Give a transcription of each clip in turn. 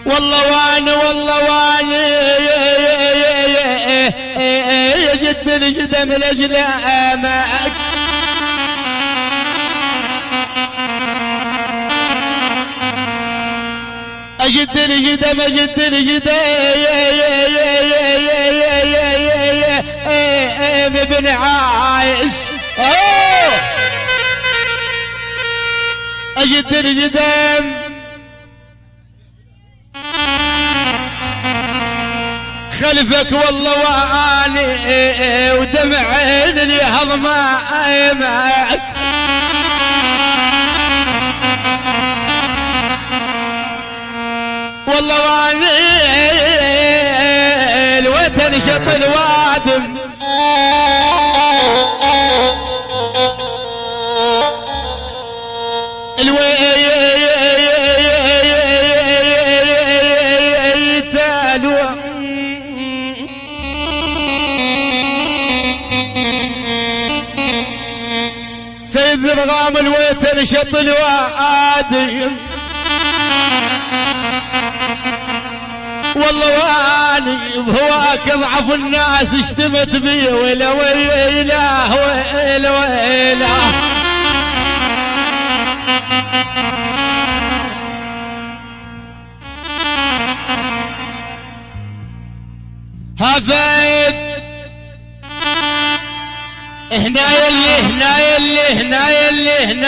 والله واني جد القدم لأجلامك أجد القدم ابن عايش أجد القدم خلفك والله واني ودمع عيني هضمك والله واني الوتن شط الوادم سيد الرغام الوتن شط الوادم والله واني بهواك اضعف الناس اشتمت بي ويلا ويلا ويلا ويلا هفيت هنا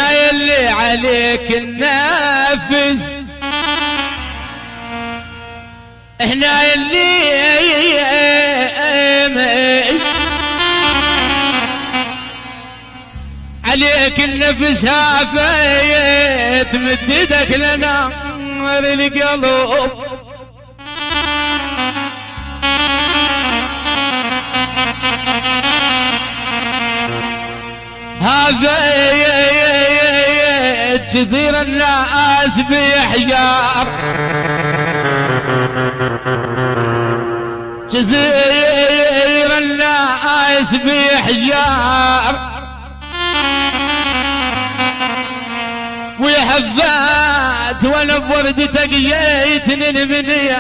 يلي عليك النافس هنا يلي عليك النفس هافيت مددك لنار القلب هافيت كثير الناس بيحجار كثير الناس بيحجار ويحفات وانا بوردتك جيتني المنية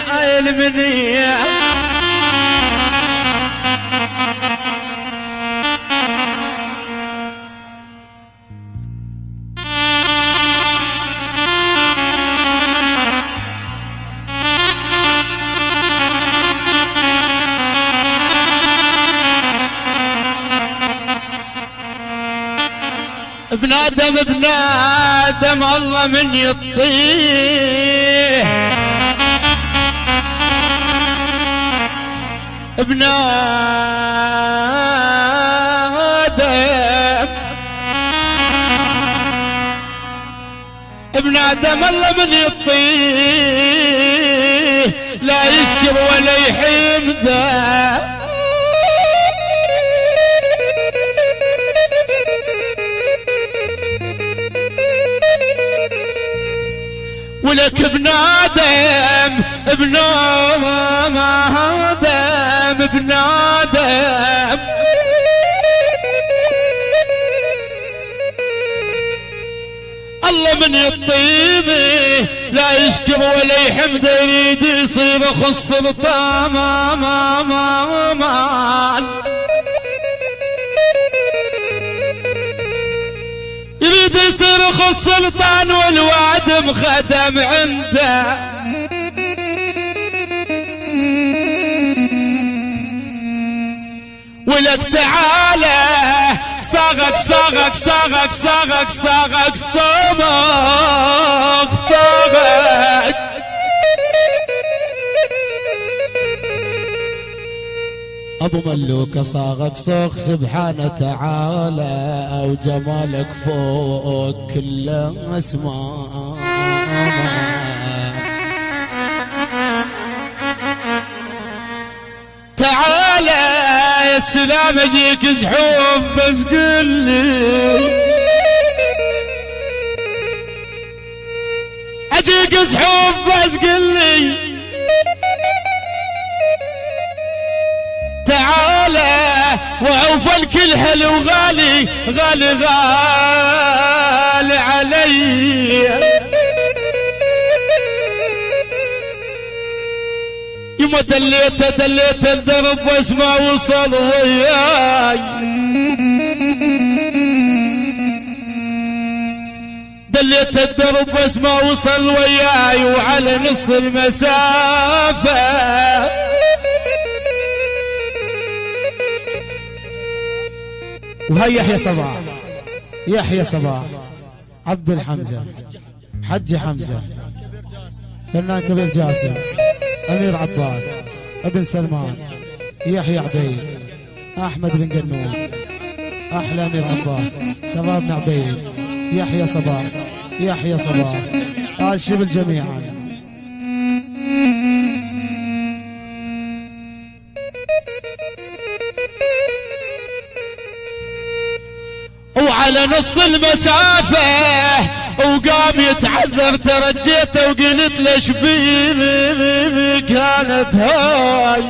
ابن آدم الله من يطيح ابن آدم الله من يطيح لا يشكر ولا يحمده ولك ابن آدم ابن آدم الله من يطيبه لا يشكر ولا يحمد يريد يصير اخو السلطان يريد يصير اخو السلطان والوادم خدم عنده ولك تعالى صاغك صاغك صاغك صاغك صاغك صاغك صاغك ابو ملوك صاغك صاغ سبحانه تعالى وجمالك فوق كل اسماء تعالى يا السلام اجيك زحوف بس قل لي اجيك زحوف بس قل لي تعالى وعوف الكل حلو غالي غالي غالي علي يما دليته الدرب بس ما وصل وياي، دليت الدرب بس ما وصل وياي وعلى نص المسافة وهي يحيى صباح، يحيى صباح، عبد الحمزة، حج حمزة، فنان كبير جاسم، أمير عباس، ابن سلمان، يحيى عبيد، أحمد بن قنون، أحلى أمير عباس، شبابنا عبيد، يحيى صباح، يحيى صباح، آل شبل جميعا. وعلى نص المسافة وقام يتعذر، ترجيته وقلت له شبيبي كانت هاي،